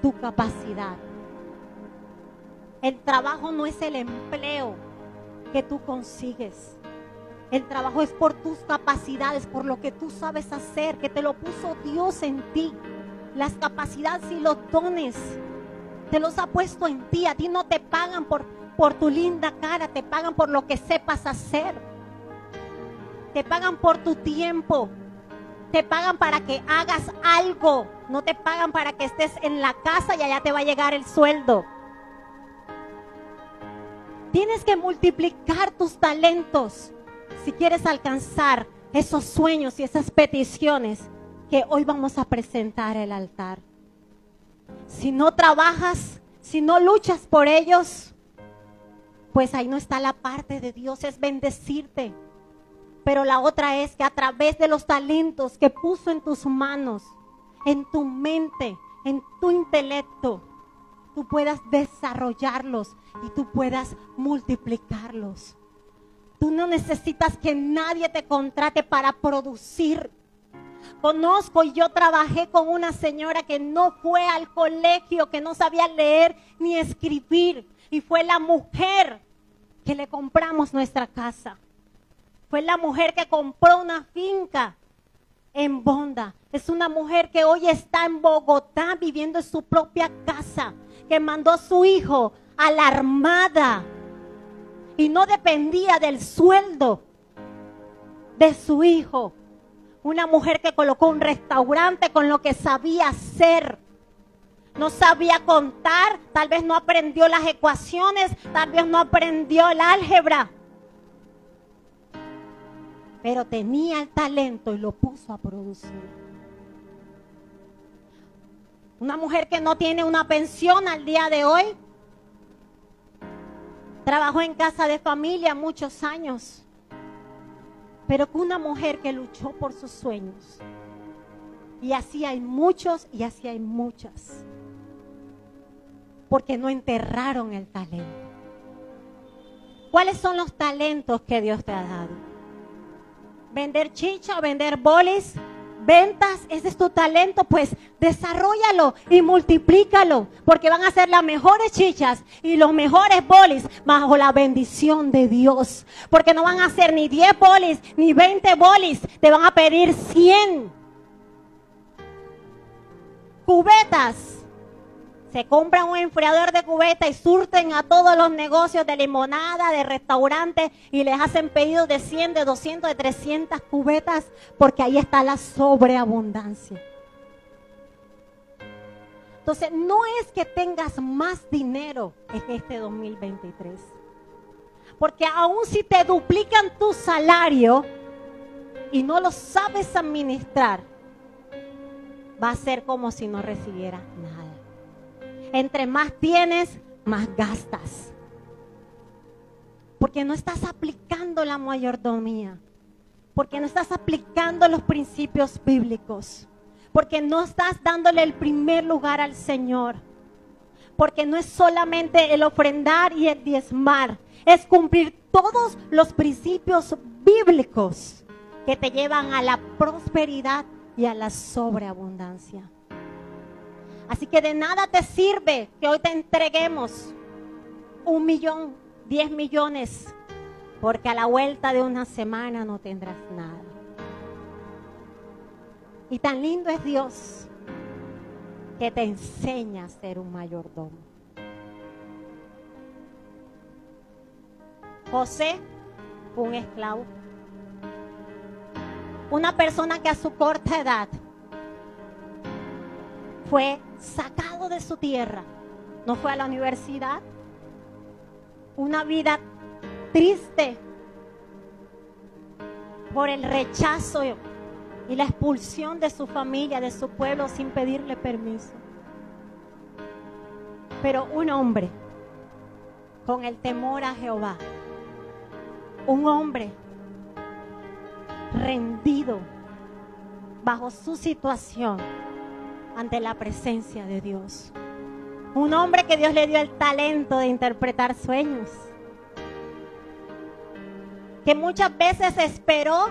Speaker 2: tu capacidad. El trabajo no es el empleo que tú consigues. El trabajo es por tus capacidades, por lo que tú sabes hacer, que te lo puso Dios en ti. Las capacidades y los dones te los ha puesto en ti. A ti no te pagan por tu linda cara, te pagan por lo que sepas hacer. Te pagan por tu tiempo. Te pagan para que hagas algo. No te pagan para que estés en la casa y allá te va a llegar el sueldo. Tienes que multiplicar tus talentos si quieres alcanzar esos sueños y esas peticiones que hoy vamos a presentar al altar. Si no trabajas, si no luchas por ellos, pues ahí no está la parte de Dios, es bendecirte. Pero la otra es que a través de los talentos que puso en tus manos, en tu mente, en tu intelecto, tú puedas desarrollarlos y tú puedas multiplicarlos. Tú no necesitas que nadie te contrate para producir. Conozco y yo trabajé con una señora que no fue al colegio, que no sabía leer ni escribir. Y fue la mujer que le compramos nuestra casa. Fue la mujer que compró una finca en Bonda. Es una mujer que hoy está en Bogotá viviendo en su propia casa, que mandó a su hijo a la armada y no dependía del sueldo de su hijo. Una mujer que colocó un restaurante con lo que sabía hacer. No sabía contar, tal vez no aprendió las ecuaciones, tal vez no aprendió el álgebra. Pero tenía el talento y lo puso a producir. Una mujer que no tiene una pensión al día de hoy. Trabajó en casa de familia muchos años. Pero una mujer que luchó por sus sueños. Y así hay muchos y así hay muchas. Porque no enterraron el talento. ¿Cuáles son los talentos que Dios te ha dado? ¿Vender chicha o vender bolis? ¿Ventas? ¿Ese es tu talento? Pues desarróllalo y multiplícalo. Porque van a ser las mejores chichas y los mejores bolis bajo la bendición de Dios. Porque no van a ser ni 10 bolis ni 20 bolis. Te van a pedir 100 cubetas. Se compran un enfriador de cubeta y surten a todos los negocios de limonada, de restaurantes y les hacen pedidos de 100, de 200, de 300 cubetas porque ahí está la sobreabundancia. Entonces, no es que tengas más dinero en este 2023. Porque aun si te duplican tu salario y no lo sabes administrar, va a ser como si no recibieras nada. Entre más tienes, más gastas. Porque no estás aplicando la mayordomía. Porque no estás aplicando los principios bíblicos. Porque no estás dándole el primer lugar al Señor. Porque no es solamente el ofrendar y el diezmar. Es cumplir todos los principios bíblicos que te llevan a la prosperidad y a la sobreabundancia. Así que de nada te sirve que hoy te entreguemos 1 millón, 10 millones, porque a la vuelta de una semana no tendrás nada. Y tan lindo es Dios que te enseña a ser un mayordomo. José fue un esclavo, una persona que a su corta edad fue sacado de su tierra, no fue a la universidad, una vida triste por el rechazo y la expulsión de su familia, de su pueblo, sin pedirle permiso. Pero un hombre con el temor a Jehová, un hombre rendido bajo su situación ante la presencia de Dios. Un hombre que Dios le dio el talento de interpretar sueños, que muchas veces esperó: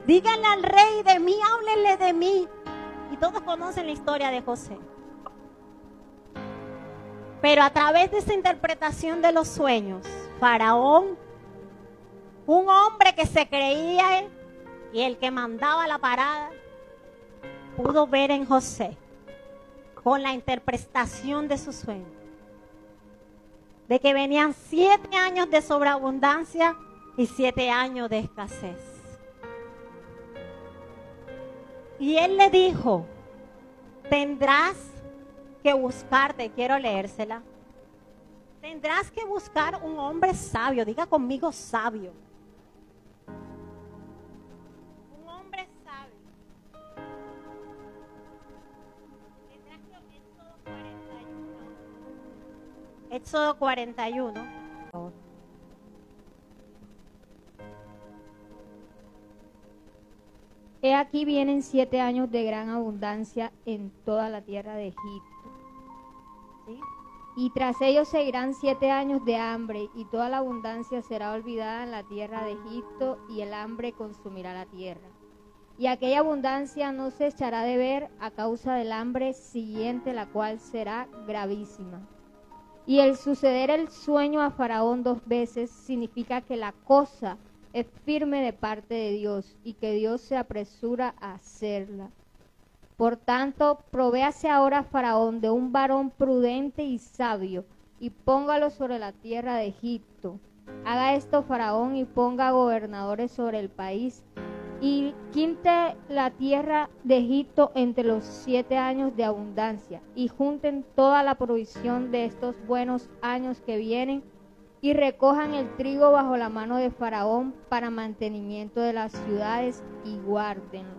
Speaker 2: díganle al rey de mí, háblenle de mí. Y todos conocen la historia de José. Pero a través de esa interpretación de los sueños, Faraón, un hombre que se creía y el que mandaba la parada, pudo ver en José, con la interpretación de su sueño, de que venían 7 años de sobreabundancia y 7 años de escasez. Y él le dijo: tendrás que buscarte, quiero leérsela. Tendrás que buscar un hombre sabio, diga conmigo sabio. Un hombre sabio. Tendrás que, Éxodo 41.
Speaker 3: He aquí vienen 7 años de gran abundancia en toda la tierra de Egipto.
Speaker 2: ¿Sí?
Speaker 3: Y tras ellos seguirán 7 años de hambre, y toda la abundancia será olvidada en la tierra de Egipto, y el hambre consumirá la tierra. Y aquella abundancia no se echará de ver a causa del hambre siguiente, la cual será gravísima. Y el suceder el sueño a Faraón 2 veces significa que la cosa es firme de parte de Dios y que Dios se apresura a hacerla. Por tanto, provéase ahora Faraón de un varón prudente y sabio, y póngalo sobre la tierra de Egipto. Haga esto Faraón y ponga gobernadores sobre el país, y quinte la tierra de Egipto entre los 7 años de abundancia, y junten toda la provisión de estos buenos años que vienen, y recojan el trigo bajo la mano de Faraón para mantenimiento de las ciudades, y guárdenlo.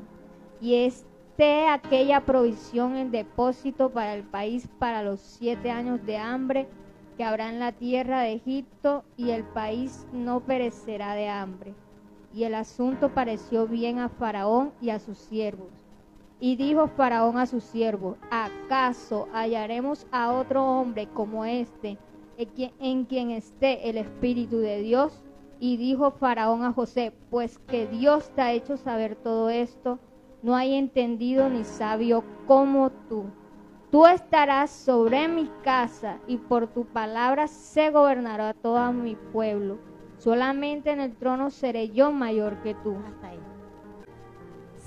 Speaker 3: Y esté aquella provisión en depósito para el país para los 7 años de hambre que habrá en la tierra de Egipto, y el país no perecerá de hambre. Y el asunto pareció bien a Faraón y a sus siervos. Y dijo Faraón a sus siervos: ¿acaso hallaremos a otro hombre como este, en quien esté el Espíritu de Dios? Y dijo Faraón a José: pues que Dios te ha hecho saber todo esto, no hay entendido ni sabio como tú. Tú estarás sobre mi casa, y por tu palabra se gobernará todo mi pueblo. Solamente en el trono seré yo mayor que tú.
Speaker 2: Hasta ahí.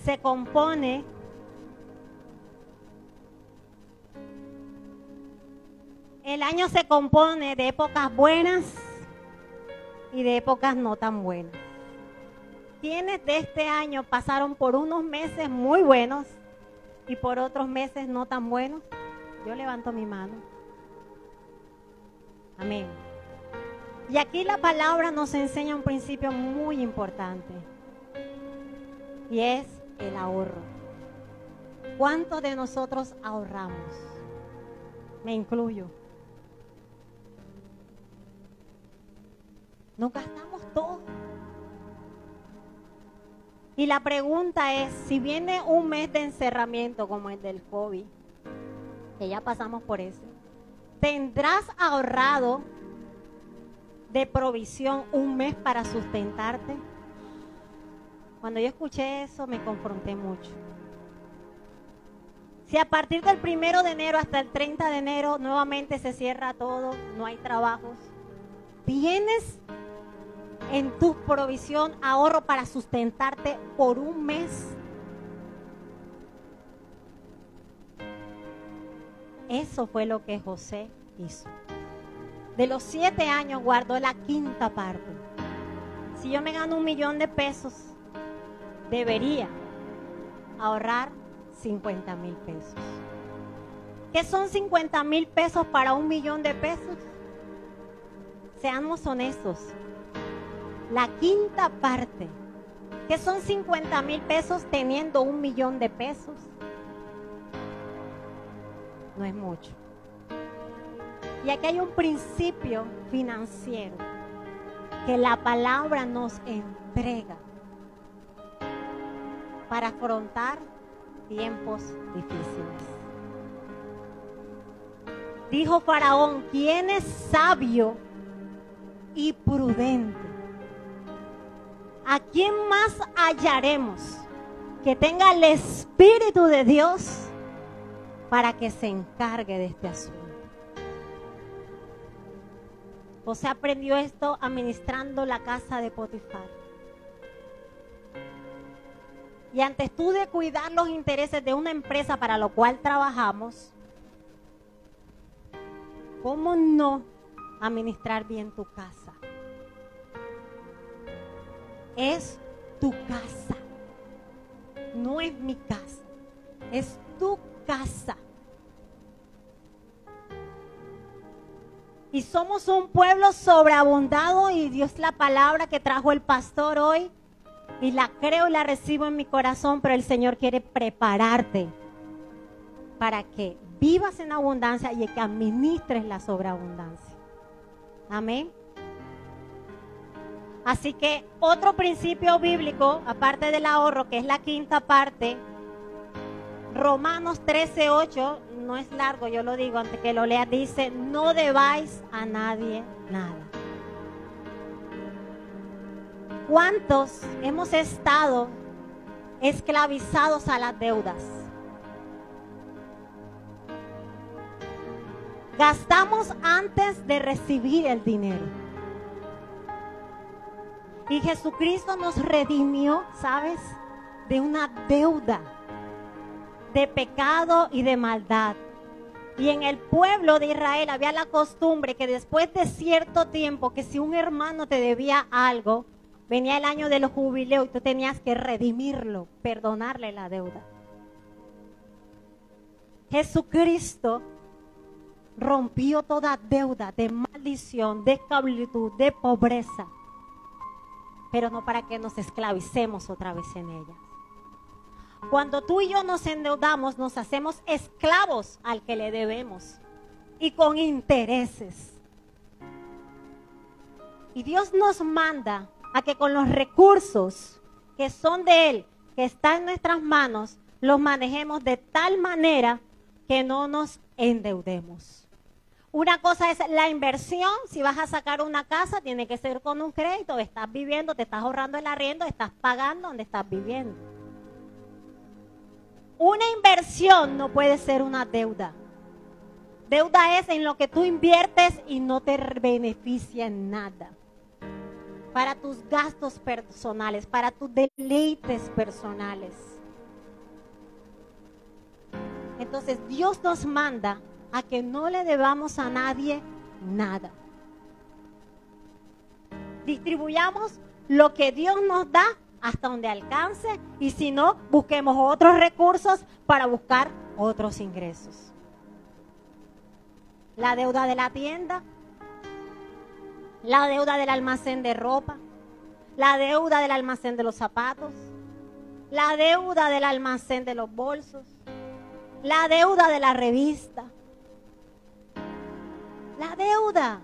Speaker 2: Se compone el año se compone de épocas buenas y de épocas no tan buenas. Quienes de este año pasaron por unos meses muy buenos y por otros meses no tan buenos? Yo levanto mi mano. Amén. Y aquí la palabra nos enseña un principio muy importante, y es el ahorro. ¿Cuántos de nosotros ahorramos? Me incluyo. Nos gastamos todo. Y la pregunta es, si viene un mes de encerramiento como el del COVID, que ya pasamos por eso, ¿tendrás ahorrado de provisión un mes para sustentarte? Cuando yo escuché eso me confronté mucho. Si a partir del 1 de enero hasta el 30 de enero nuevamente se cierra todo, no hay trabajos, ¿tienes en tu provisión ahorro para sustentarte por un mes? Eso fue lo que José hizo. De los 7 años guardó la quinta parte. Si yo me gano 1,000,000 de pesos, debería ahorrar 50,000 pesos. ¿Qué son 50,000 pesos para 1,000,000 de pesos? Seamos honestos. La quinta parte. ¿Qué son 50,000 pesos teniendo 1,000,000 de pesos? No es mucho. Y aquí hay un principio financiero que la palabra nos entrega para afrontar tiempos difíciles. Dijo Faraón, ¿quién es sabio y prudente? ¿A quién más hallaremos que tenga el Espíritu de Dios para que se encargue de este asunto? José aprendió esto administrando la casa de Potifar. Y antes tú de cuidar los intereses de una empresa para lo cual trabajamos, ¿cómo no administrar bien tu casa? Es tu casa, no es mi casa, es tu casa. Y somos un pueblo sobreabundado y Dios la palabra que trajo el pastor hoy, y la creo y la recibo en mi corazón, pero el Señor quiere prepararte para que vivas en abundancia y que administres la sobreabundancia. Amén. Así que otro principio bíblico, aparte del ahorro, que es la quinta parte, Romanos 13:8, no es largo, yo lo digo antes que lo leas, dice, no debáis a nadie nada. ¿Cuántos hemos estado esclavizados a las deudas? Gastamos antes de recibir el dinero. Y Jesucristo nos redimió, ¿sabes? De una deuda de pecado y de maldad. Y en el pueblo de Israel había la costumbre que después de cierto tiempo, que si un hermano te debía algo, venía el año de los jubileos y tú tenías que redimirlo, perdonarle la deuda. Jesucristo rompió toda deuda de maldición, de esclavitud, de pobreza, pero no para que nos esclavicemos otra vez en ella. Cuando tú y yo nos endeudamos, nos hacemos esclavos al que le debemos y con intereses. Y Dios nos manda a que con los recursos que son de Él, que están en nuestras manos, los manejemos de tal manera que no nos endeudemos. Una cosa es la inversión. Si vas a sacar una casa, tiene que ser con un crédito. Estás viviendo, te estás ahorrando el arriendo, estás pagando donde estás viviendo. Una inversión no puede ser una deuda. Deuda es en lo que tú inviertes y no te beneficia en nada. Para tus gastos personales, para tus deleites personales. Entonces Dios nos manda a que no le debamos a nadie nada. Distribuyamos lo que Dios nos da hasta donde alcance, y si no, busquemos otros recursos para buscar otros ingresos. La deuda de la tienda, la deuda del almacén de ropa, la deuda del almacén de los zapatos, la deuda del almacén de los bolsos, la deuda de la revista, la deuda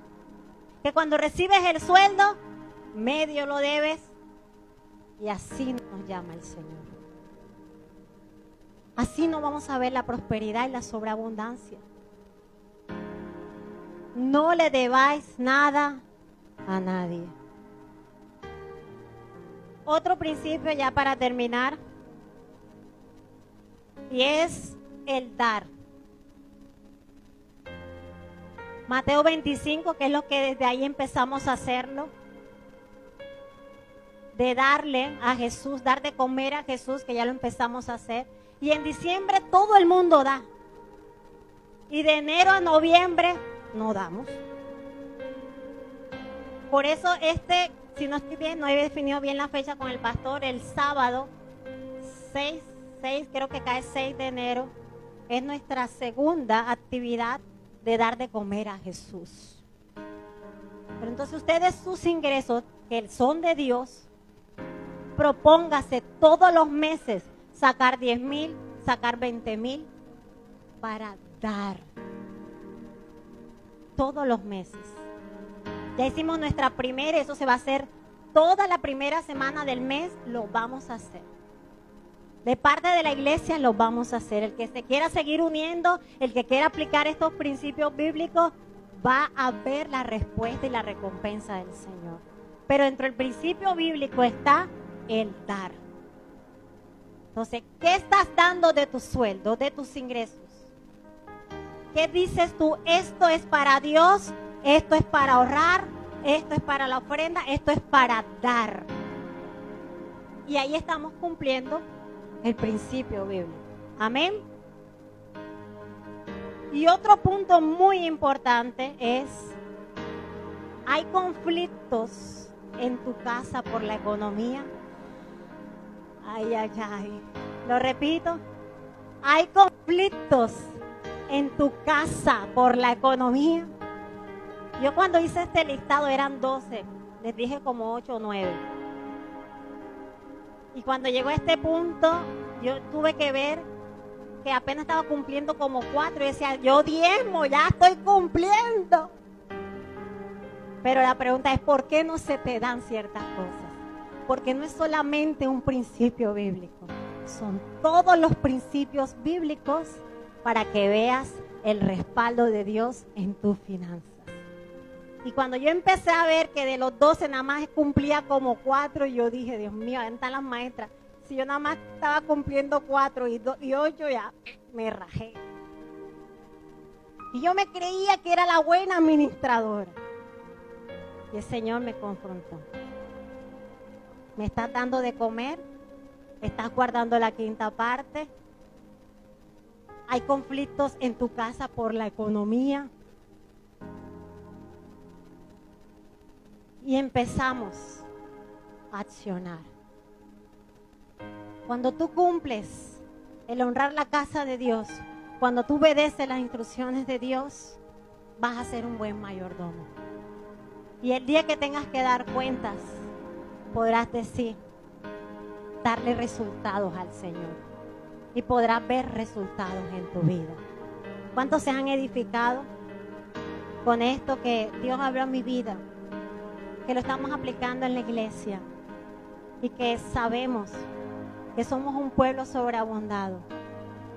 Speaker 2: que cuando recibes el sueldo, medio lo debes, y así nos llama el Señor. Así no vamos a ver la prosperidad y la sobreabundancia. No le debáis nada a nadie. Otro principio ya para terminar, y es el dar. Mateo 25, que es lo que desde ahí empezamos a hacerlo. De darle a Jesús, dar de comer a Jesús, que ya lo empezamos a hacer. Y en diciembre todo el mundo da. Y de enero a noviembre no damos. Por eso si no estoy bien, no he definido bien la fecha con el pastor, el sábado 6, creo que cae 6 de enero, es nuestra segunda actividad de dar de comer a Jesús. Pero entonces ustedes sus ingresos, que son de Dios, propóngase todos los meses sacar 10,000, sacar 20,000 para dar. Todos los meses. Ya hicimos nuestra primera, eso se va a hacer toda la primera semana del mes, lo vamos a hacer. De parte de la iglesia lo vamos a hacer. El que se quiera seguir uniendo, el que quiera aplicar estos principios bíblicos, va a ver la respuesta y la recompensa del Señor. Pero dentro del principio bíblico está el dar. Entonces, ¿qué estás dando de tu sueldo, de tus ingresos? ¿Qué dices tú? Esto es para Dios, esto es para ahorrar, esto es para la ofrenda, esto es para dar. Y ahí estamos cumpliendo el principio bíblico. Amén. Y otro punto muy importante es, hay conflictos en tu casa por la economía. Ay, ay, ay. Lo repito. Hay conflictos en tu casa por la economía. Yo cuando hice este listado eran 12. Les dije como 8 o 9. Y cuando llegó a este punto, yo tuve que ver que apenas estaba cumpliendo como 4. Y decía, yo diezmo, ya estoy cumpliendo. Pero la pregunta es, ¿por qué no se te dan ciertas cosas? Porque no es solamente un principio bíblico, son todos los principios bíblicos para que veas el respaldo de Dios en tus finanzas. Y cuando yo empecé a ver que de los 12 nada más cumplía como 4, yo dije, Dios mío, ahí están las maestras. Si yo nada más estaba cumpliendo 4 y 8, ya me rajé. Y yo me creía que era la buena administradora. Y el Señor me confrontó. ¿Me estás dando de comer? ¿Estás guardando la quinta parte? ¿Hay conflictos en tu casa por la economía? Y empezamos a accionar. Cuando tú cumples el honrar la casa de Dios, cuando tú obedeces las instrucciones de Dios, vas a ser un buen mayordomo. Y el día que tengas que dar cuentas, podrás decir, darle resultados al Señor. Y podrás ver resultados en tu vida. ¿Cuántos se han edificado con esto que Dios habló en mi vida? Que lo estamos aplicando en la iglesia. Y que sabemos que somos un pueblo sobreabundado.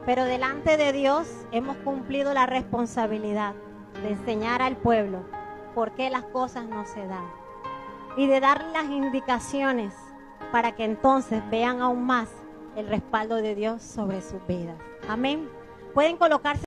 Speaker 2: Pero delante de Dios hemos cumplido la responsabilidad de enseñar al pueblo por qué las cosas no se dan. Y de dar las indicaciones para que entonces vean aún más el respaldo de Dios sobre sus vidas. Amén. Pueden colocarse.